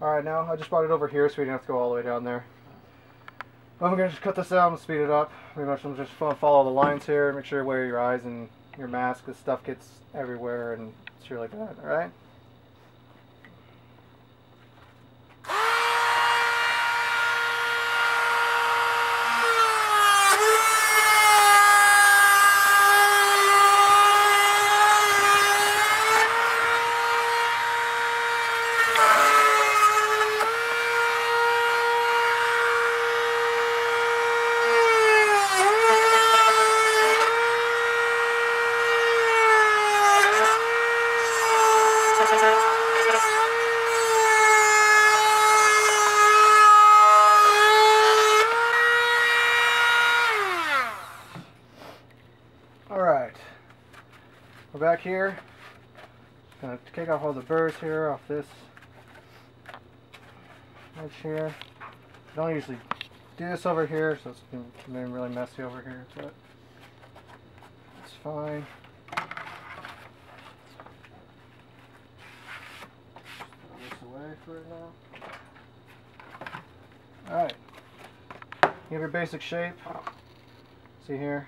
Alright, now I just brought it over here so we didn't have to go all the way down there. I'm going to just cut this out and speed it up. Pretty much I'm just going to follow the lines here, make sure you wear your eyes and your mask because stuff gets everywhere and shit like that, alright? Alright, we're back here. Gonna take off all the burrs here off this edge here. I don't usually do this over here, so it's been really messy over here, but it's fine. Throw this away for right now. Alright, you have your basic shape. See here?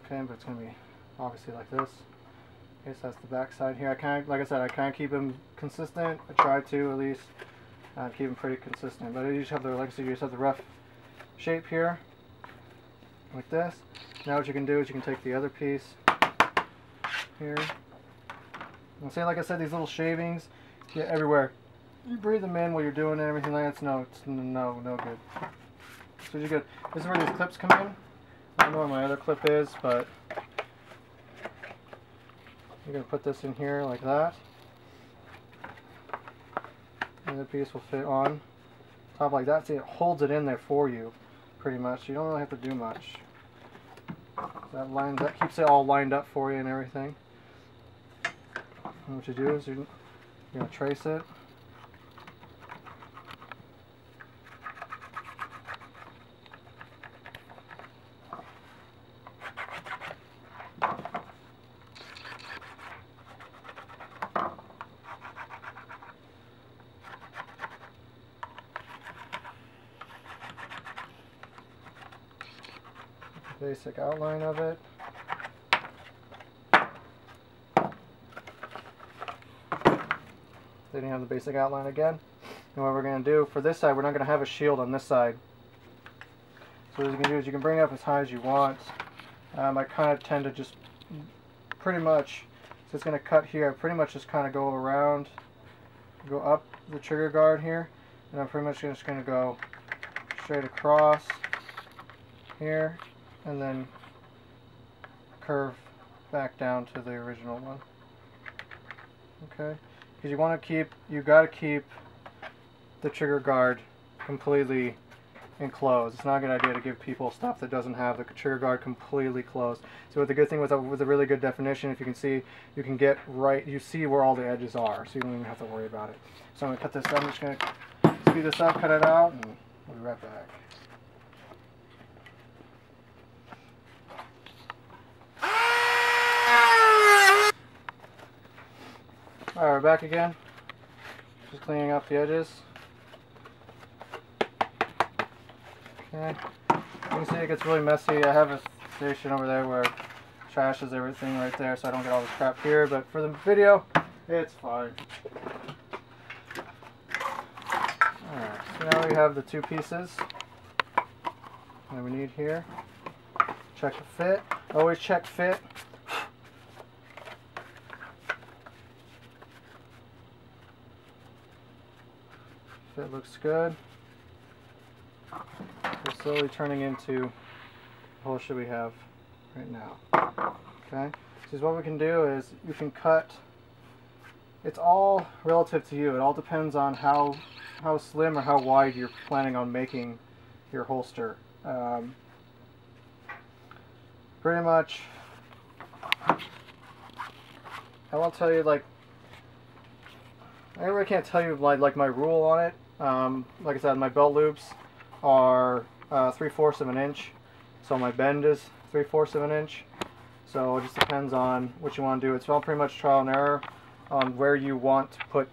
Okay, but it's going to be obviously like this. Okay, so that's the back side here. Like I said, I kind of keep them consistent. I try to at least keep them pretty consistent. But you just have the, like I said, you just have the rough shape here, like this. Now what you can do is you can take the other piece here. And say, like I said, these little shavings get everywhere. You breathe them in while you're doing it and everything like that. It's no good. So you're good. This is where these clips come in. I don't know where my other clip is, but you're going to put this in here like that. And the piece will fit on top like that. See, it holds it in there for you, pretty much. You don't really have to do much. That keeps it all lined up for you and everything. And what you do is you're going to trace it. Basic outline of it. Then you have the basic outline again. And what we're going to do for this side, we're not going to have a shield on this side. So what you can do is you can bring it up as high as you want. I kind of tend to just pretty much, so it's going to cut here, I pretty much just kind of go around, go up the trigger guard here, and I'm pretty much just going to go straight across here, and then curve back down to the original one. Okay, because you got to keep the trigger guard completely enclosed. It's not a good idea to give people stuff that doesn't have the trigger guard completely closed. So what the good thing with a really good definition, if you can see, you can get right, you see where all the edges are, so you don't even have to worry about it. So I'm going to cut this out. I'm just going to speed this up, cut it out, and we'll be right back. Alright, we're back again. Just cleaning up the edges. Okay. You can see it gets really messy. I have a station over there where trashes everything right there so I don't get all this crap here, but for the video, it's fine. Alright, so now we have the two pieces that we need here. Check the fit. Always check fit. Fit looks good. We're slowly turning into the whole shit we have right now. Okay? So what we can do is you can cut. It's all relative to you. It all depends on how slim or how wide you're planning on making your holster. Pretty much, I won't tell you, like, I really can't tell you like my rule on it. Like I said, my belt loops are 3/4 of an inch, so my bend is 3/4 of an inch. So it just depends on what you want to do. It's all pretty much trial and error on where you want to put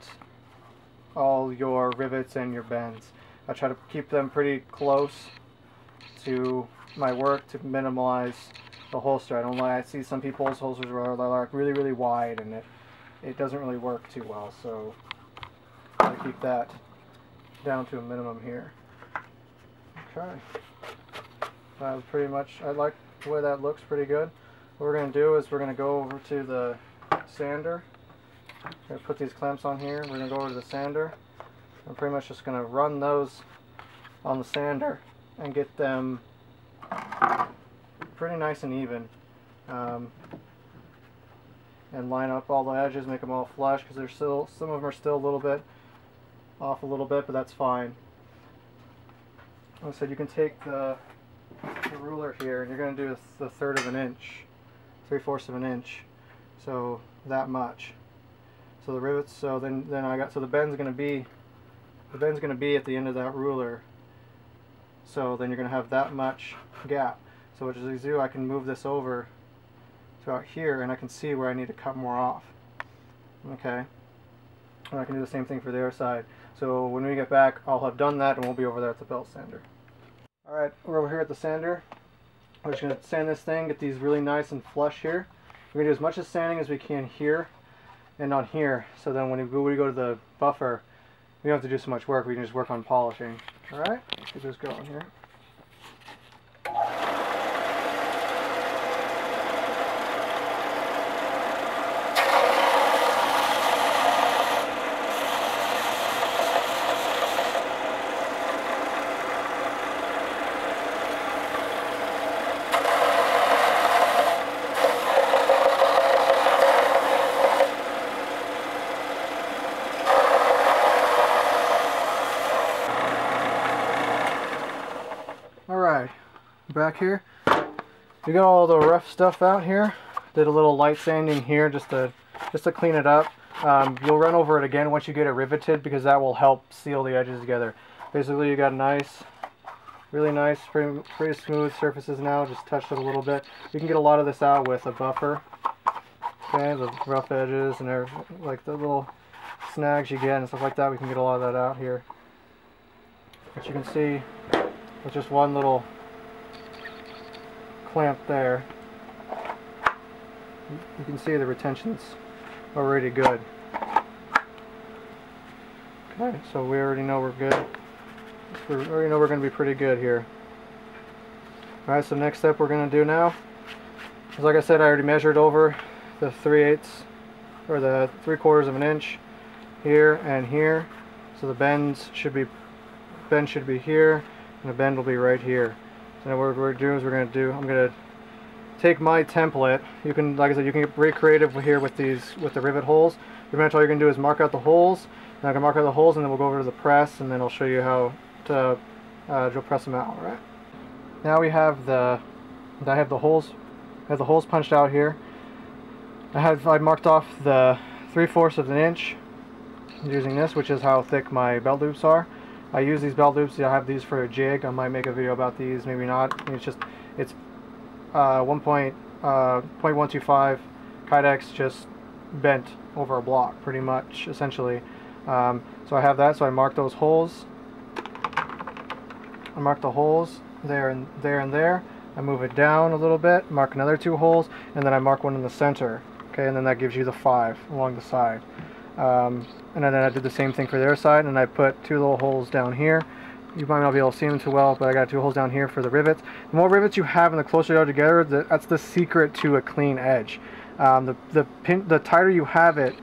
all your rivets and your bends. I try to keep them pretty close to my work to minimize the holster. I don't like, I see some people's holsters are like really wide, and it doesn't really work too well, so I keep that down to a minimum here. Okay, pretty much, I like the way that looks, pretty good. What we're going to do is we're going to go over to the sander. I'm going to put these clamps on here. We're going to go over to the sander. I'm pretty much just going to run those on the sander and get them pretty nice and even, and line up all the edges, make them all flush, because there's still, some of them are still a little bit off a little bit, but that's fine. Like I said, you can take the ruler here, and you're going to do the 1/3 of an inch, 3/4 of an inch, so that much. So the rivets, so then so the bend's going to be at the end of that ruler. So then you're going to have that much gap. So what I do, I can move this over to out here, and I can see where I need to cut more off. Okay, and I can do the same thing for the other side. So when we get back, I'll have done that, and we'll be over there at the belt sander. Alright, we're over here at the sander. We're just going to sand this thing, get these really nice and flush here. We're going to do as much as sanding as we can here and on here, so then when we go to the buffer, we don't have to do so much work, we can just work on polishing. Alright, let's get this going here. Alright, back here. We got all the rough stuff out here. Did a little light sanding here just to clean it up. You'll run over it again once you get it riveted, because that will help seal the edges together. Basically, you got nice, really nice, pretty smooth surfaces now. Just touched it a little bit. You can get a lot of this out with a buffer. Okay, the rough edges and like the little snags you get and stuff like that. We can get a lot of that out here. But you can see with just one little clamp there, you can see the retention's already good. Okay, so we already know we're good. We already know we're going to be pretty good here. Alright, so next step we're going to do now is, like I said, I already measured over the 3/8 or the 3/4 of an inch here and here. So the bend should be here, and the bend will be right here. So now what we're doing is I'm going to take my template. You can, like I said, you can get very creative here with the rivet holes. Pretty much all you're going to do is mark out the holes. And I can mark out the holes, and then we'll go over to the press, and then I'll show you how to drill press them out. All right. Now I have the holes punched out here. I marked off the 3/4 of an inch using this, which is how thick my belt loops are. I use these belt loops. I have these for a jig. I might make a video about these, maybe not. It's 0.125 Kydex just bent over a block, pretty much, essentially. So I have that. So I mark those holes. I mark the holes there and there. I move it down a little bit. Mark another 2 holes, and then I mark one in the center. Okay, and then that gives you the 5 along the side. And then I did the same thing for their side, and I put 2 little holes down here. You might not be able to see them too well, but I got 2 holes down here for the rivets. The more rivets you have and the closer you are together, that's the secret to a clean edge. The tighter you have it,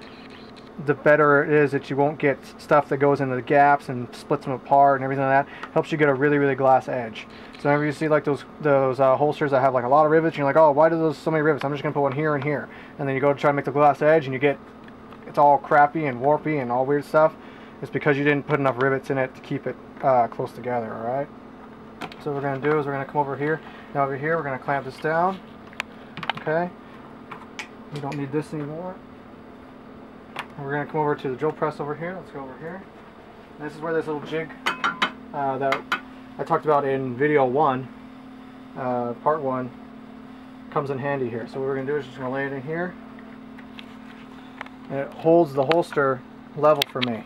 the better it is that you won't get stuff that goes into the gaps and splits them apart and everything like that. Helps you get a really glass edge. So whenever you see like those holsters that have like a lot of rivets, and you're like, oh, why do those so many rivets? I'm just gonna put one here and here, and then you go to try to make the glass edge, and you get it's all crappy and warpy and all weird stuff. It's because you didn't put enough rivets in it to keep it close together. All right. So what we're gonna do is we're gonna come over here. Now over here, we're gonna clamp this down. Okay. We don't need this anymore. We're going to come over to the drill press over here. Let's go over here. And this is where this little jig that I talked about in video 1, part 1, comes in handy here. So what we're going to do is just going to lay it in here. And it holds the holster level for me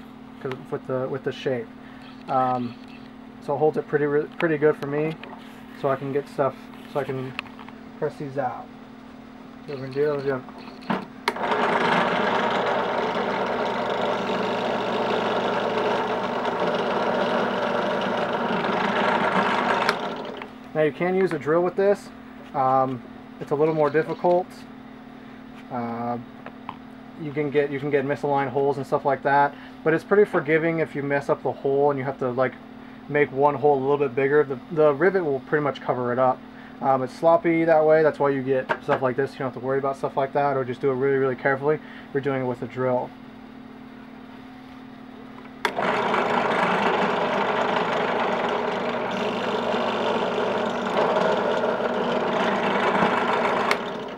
with the shape. So it holds it pretty good for me, so I can get stuff, so I can press these out. So we're going to do it. Now you can use a drill with this. It's a little more difficult. You can get misaligned holes and stuff like that, but it's pretty forgiving if you mess up the hole and you have to like make one hole a little bit bigger. The rivet will pretty much cover it up. It's sloppy that way. That's why you get stuff like this. You don't have to worry about stuff like that, or just do it really carefully if you're doing it with a drill.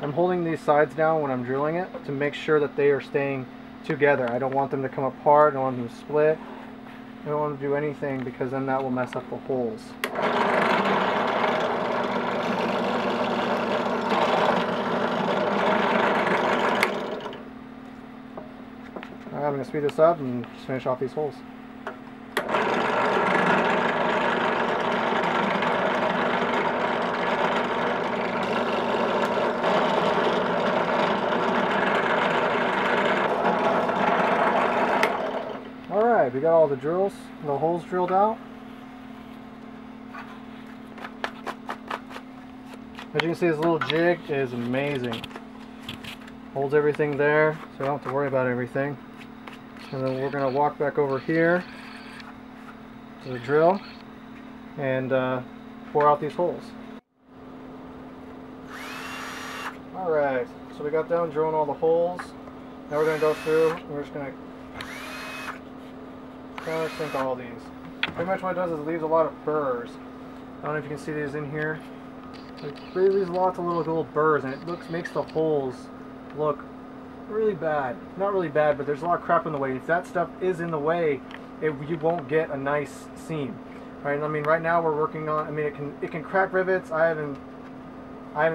I'm holding these sides down when I'm drilling it to make sure that they are staying together. I don't want them to come apart. I don't want them to split. I don't want to do anything, because then that will mess up the holes. Alright, I'm going to speed this up and just finish off these holes. Alright, we got all the holes drilled out. As you can see, this little jig is amazing. Holds everything there, so I don't have to worry about everything. And then we're going to walk back over here to the drill and pour out these holes. Alright, so we got done drilling all the holes. Now we're going to go through and we're just going to countersink all these. Pretty much what it does is it leaves a lot of burrs. I don't know if you can see these in here. It really leaves lots of little burrs, and it makes the holes look really bad. Not really bad, but there's a lot of crap in the way. If that stuff is in the way, you won't get a nice seam. Right? I mean, right now we're working on. I mean, it can crack rivets. I haven't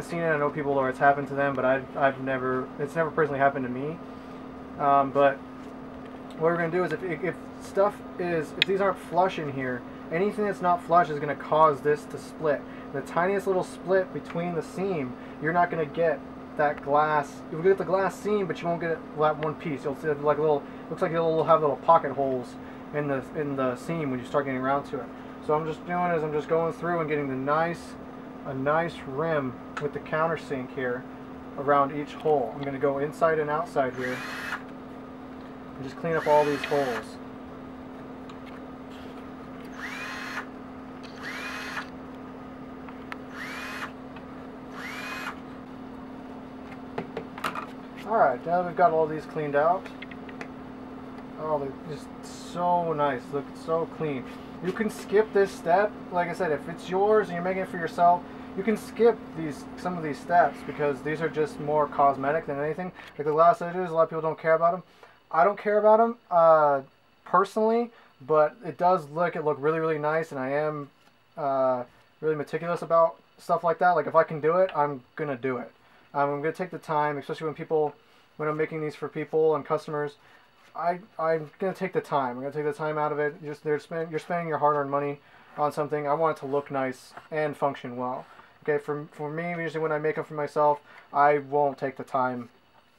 seen it. I know people where it's happened to them, but it's never personally happened to me. But what we're going to do is if these aren't flush in here, anything that's not flush is going to cause this to split. The tiniest little split between the seam, you're not going to get that glass. You'll get the glass seam, but you won't get that one piece. You'll see like looks like it'll have little pocket holes in the seam when you start getting around to it. So I'm just going through and getting a nice rim with the countersink here around each hole. I'm going to go inside and outside here and just clean up all these holes. Alright, now that we've got all these cleaned out, oh, they're just so nice, look so clean. You can skip this step. Like I said, if it's yours and you're making it for yourself, you can skip some of these steps, because these are just more cosmetic than anything. Like the glass edges, a lot of people don't care about them. I don't care about them personally, but it does look really nice, and I am really meticulous about stuff like that. Like if I can do it, I'm gonna do it. I'm going to take the time, especially when I'm making these for people and customers. I'm going to take the time. I'm going to take the time out of it. You're spending your hard-earned money on something. I want it to look nice and function well. Okay, for me, usually when I make them for myself, I won't take the time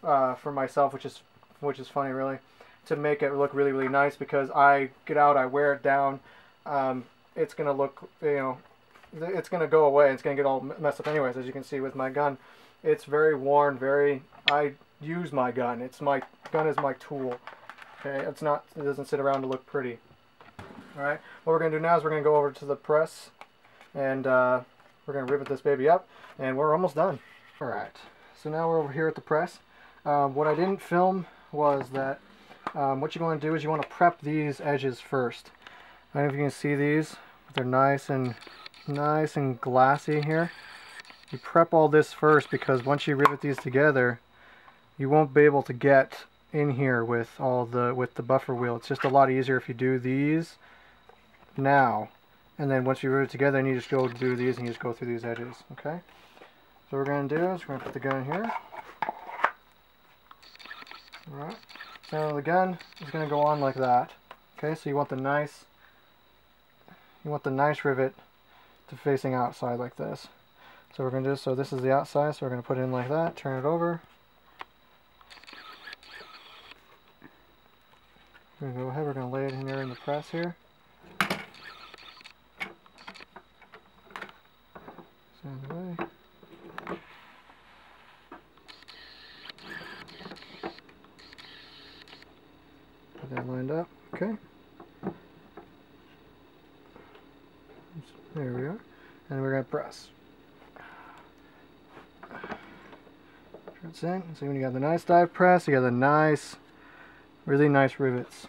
for myself, which is funny really, to make it look really nice, because I get out, I wear it down. It's going to look, it's going to go away. It's going to get all messed up anyways, as you can see with my gun. It's very worn, I use my gun. My gun is my tool. Okay, it doesn't sit around to look pretty. Alright, what we're going to do now is we're going to go over to the press, and we're going to rivet this baby up, and we're almost done. Alright, so now we're over here at the press. What I didn't film was that what you're going to do is you want to prep these edges first. I don't know if you can see these, but they're nice and glassy here. You prep all this first, because once you rivet these together, you won't be able to get in here with the buffer wheel. It's just a lot easier if you do these now, and then once you rivet it together, and you just go do these and you just go through these edges. Okay. So what we're going to do is we're going to put the gun here. Alright. So the gun is going to go on like that. Okay, so you want the nice rivet to facing outside like this. So we're going to do, so this is the outside, so we're going to put it in like that, turn it over. We're going to go ahead, we're going to lay it in here in the press here. Stand away. Put that lined up, okay. There we are. And we're going to press. It's in. So when you got the nice dive press, you got the nice, really nice rivets.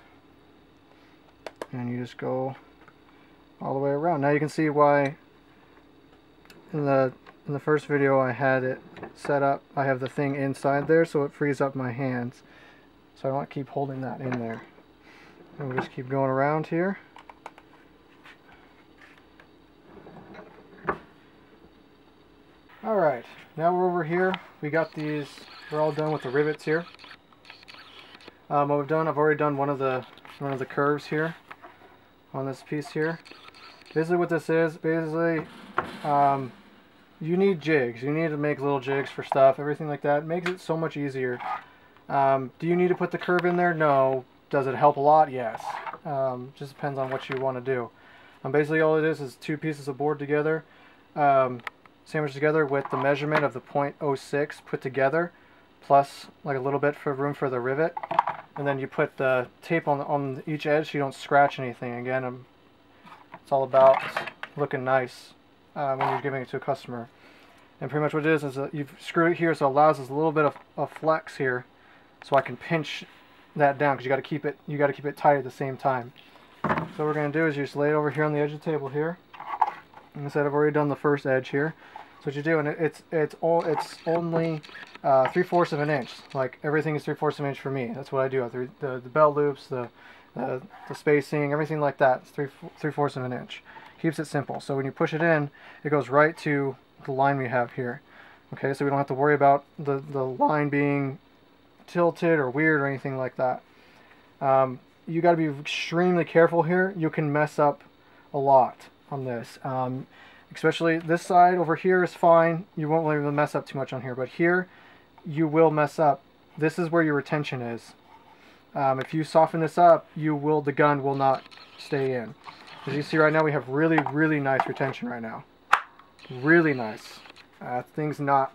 And you just go all the way around. Now you can see why in the first video I had it set up. I have the thing inside there so it frees up my hands. So I don't want to keep holding that in there. And we'll just keep going around here. Alright, now we're over here. We got these, we're all done with the rivets here. What we've done, I've already done one of the curves here on this piece here. Basically what this is, basically you need jigs. You need to make little jigs for stuff, everything like that. It makes it so much easier. Do you need to put the curve in there? No. Does it help a lot? Yes. Just depends on what you want to do. Basically all it is two pieces of board together. Sandwiched together with the measurement of the .06 put together, plus like a little bit for room for the rivet, and then you put the tape on each edge so you don't scratch anything. Again, it's all about looking nice when you're giving it to a customer. And pretty much what it is that you've screwed it here, so it allows us a little bit of flex here, so I can pinch that down because you got to keep it tight at the same time. So what we're going to do is you just lay it over here on the edge of the table here. And instead, I've already done the first edge here. So what you do, and it's only 3/4 of an inch. Like everything is 3/4 of an inch for me. That's what I do. The belt loops, the spacing, everything like that. It's 3/4 of an inch. Keeps it simple. So when you push it in, it goes right to the line we have here. Okay, so we don't have to worry about the line being tilted or weird or anything like that. You got to be extremely careful here. You can mess up a lot on this. Especially this side over here is fine. You won't really mess up too much on here, but here you will mess up. This is where your retention is. If you soften this up, the gun will not stay in. As you see right now, we have really, really nice retention right now. Really nice. Things not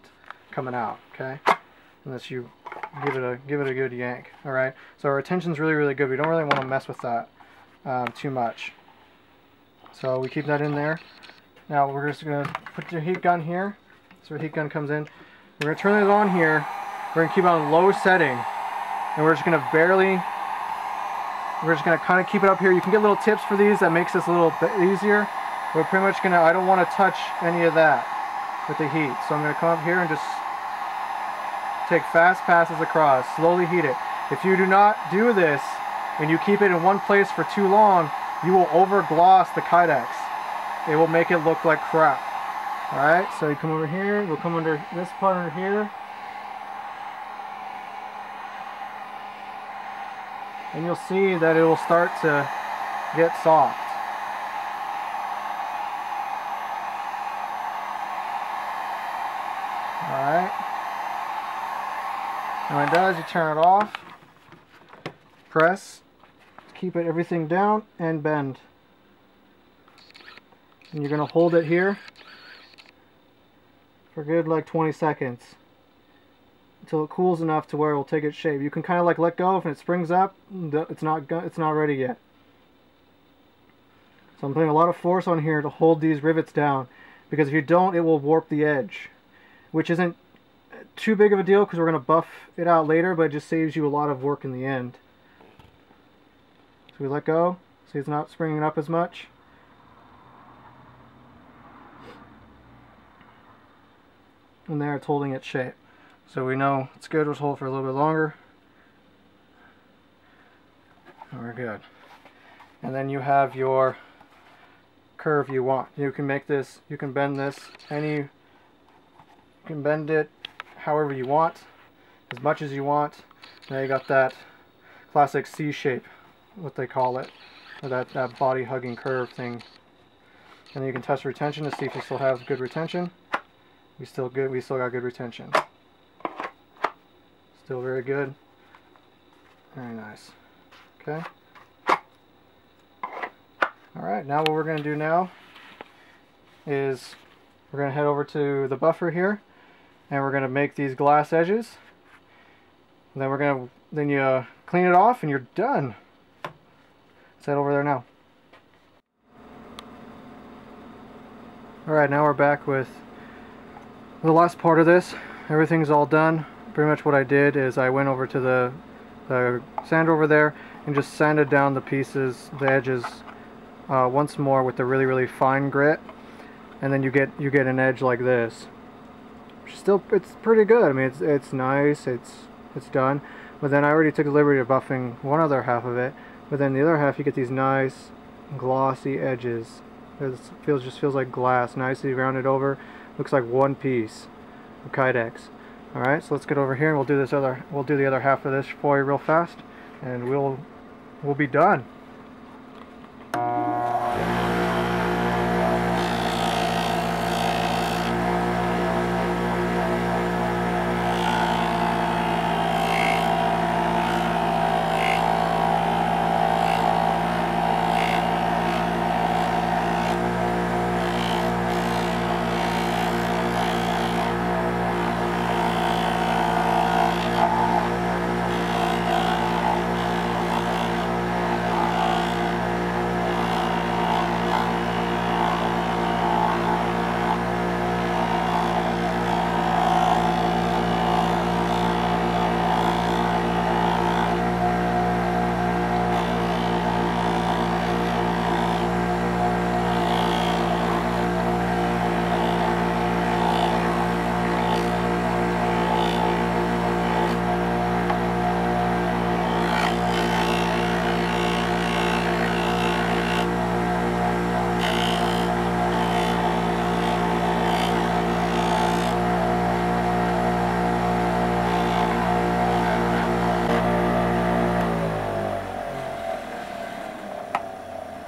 coming out, okay? Unless you give it a good yank. All right. So our retention's really, really good. We don't really want to mess with that too much. So we keep that in there. Now we're just going to put your heat gun here. So the heat gun comes in. We're going to turn it on here. We're going to keep it on low setting. And we're just going to kind of keep it up here. You can get little tips for these that makes this a little bit easier. We're pretty much going to, I don't want to touch any of that with the heat. So I'm going to come up here and just take fast passes across. Slowly heat it. If you do not do this and you keep it in one place for too long, you will over gloss the Kydex. It will make it look like crap. Alright, so you come over here, we'll come under this part under here. And you'll see that it will start to get soft. Alright. And when it does, you turn it off. Press. Keep everything down and bend. And you're going to hold it here for good like 20 seconds until it cools enough to where it will take its shape. You can kind of like let go if it springs up. It's not ready yet. So I'm putting a lot of force on here to hold these rivets down, because if you don't, it will warp the edge, which isn't too big of a deal because we're going to buff it out later, but it just saves you a lot of work in the end. So we let go. See, it's not springing up as much. And there it's holding its shape. So we know it's good. Let's hold it for a little bit longer. And we're good. And then you have your curve you want. You can make this, you can bend this any You can bend it however you want, as much as you want. Now you got that classic C shape, what they call it, or that body hugging curve thing. And then you can test retention to see if you still have good retention. We still got good retention. Still very good. Very nice. Okay. Alright, now what we're going to do now is we're going to head over to the buffer here, and we're going to make these glass edges. And then you clean it off and you're done. Let's head over there now. Alright, now we're back with the last part of this. Everything's all done. Pretty much what I did is I went over to the sand over there and just sanded down the pieces, the edges, once more with the really fine grit, and then you get an edge like this. It's pretty good. I mean, it's nice. It's done. But then I already took the liberty of buffing one other half of it. But then the other half, you get these nice glossy edges. It just feels like glass, nicely rounded over. Looks like one piece of Kydex. All right, so let's get over here and we'll do the other half of this for you real fast, and we'll be done.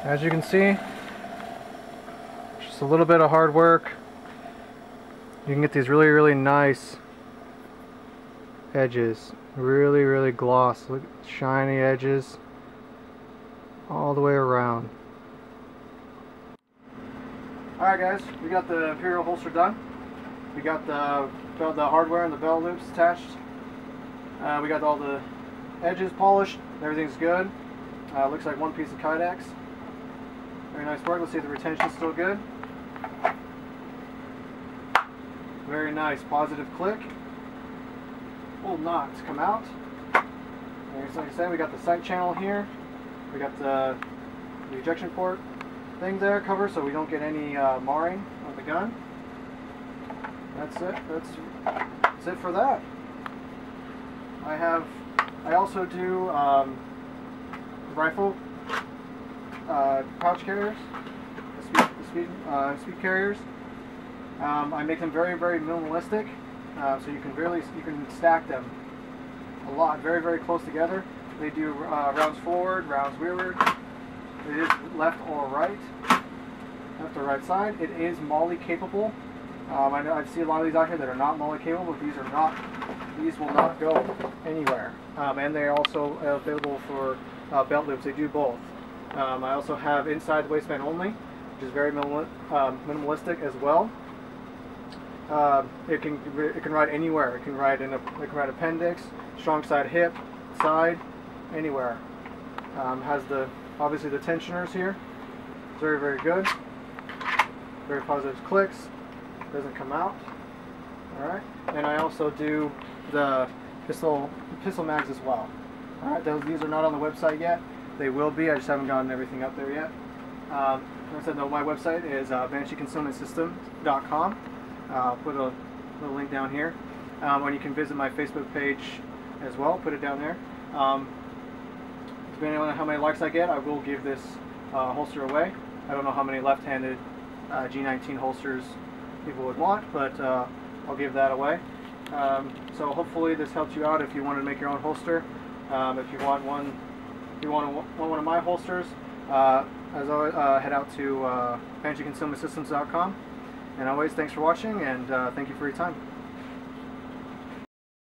As you can see, just a little bit of hard work. You can get these really nice edges, really gloss. Look at the shiny edges all the way around. Alright guys, we got the Imperial holster done. We got the hardware and the belt loops attached. We got all the edges polished. Everything's good. Looks like one piece of Kydex. Very nice work. Let's see if the retention's still good. Very nice. Positive click. Will not come out. And like I said, we got the sight channel here. We got the ejection port thing there covered so we don't get any marring on the gun. That's it. That's it for that. I also do rifle pouch carriers, the speed carriers. I make them very minimalistic, so you can stack them a lot, very close together. They do rounds forward, rounds rearward. It is left or right, left or right side. It is MOLLE capable. I know I see a lot of these out here that are not MOLLE capable, but these are not. These will not go anywhere, and they are also available for belt loops. They do both. I also have inside the waistband only, which is very minimalistic as well. It can ride anywhere. It can ride appendix, strong side hip, side, anywhere. Has obviously the tensioners here. It's very good. Very positive clicks. Doesn't come out. All right. And I also do the pistol mags as well. All right. These are not on the website yet. They will be. I just haven't gotten everything up there yet. Like I said, no, my website is bansheeconcealmentsystem.com. I'll put a little link down here. Or you can visit my Facebook page as well. Put it down there. Depending on how many likes I get, I will give this holster away. I don't know how many left-handed G19 holsters people would want, but I'll give that away. So hopefully this helps you out if you want to make your own holster. If you want one, one of my holsters, as always, head out to fantasyconcealmentsystems.com. And always, thanks for watching, and thank you for your time.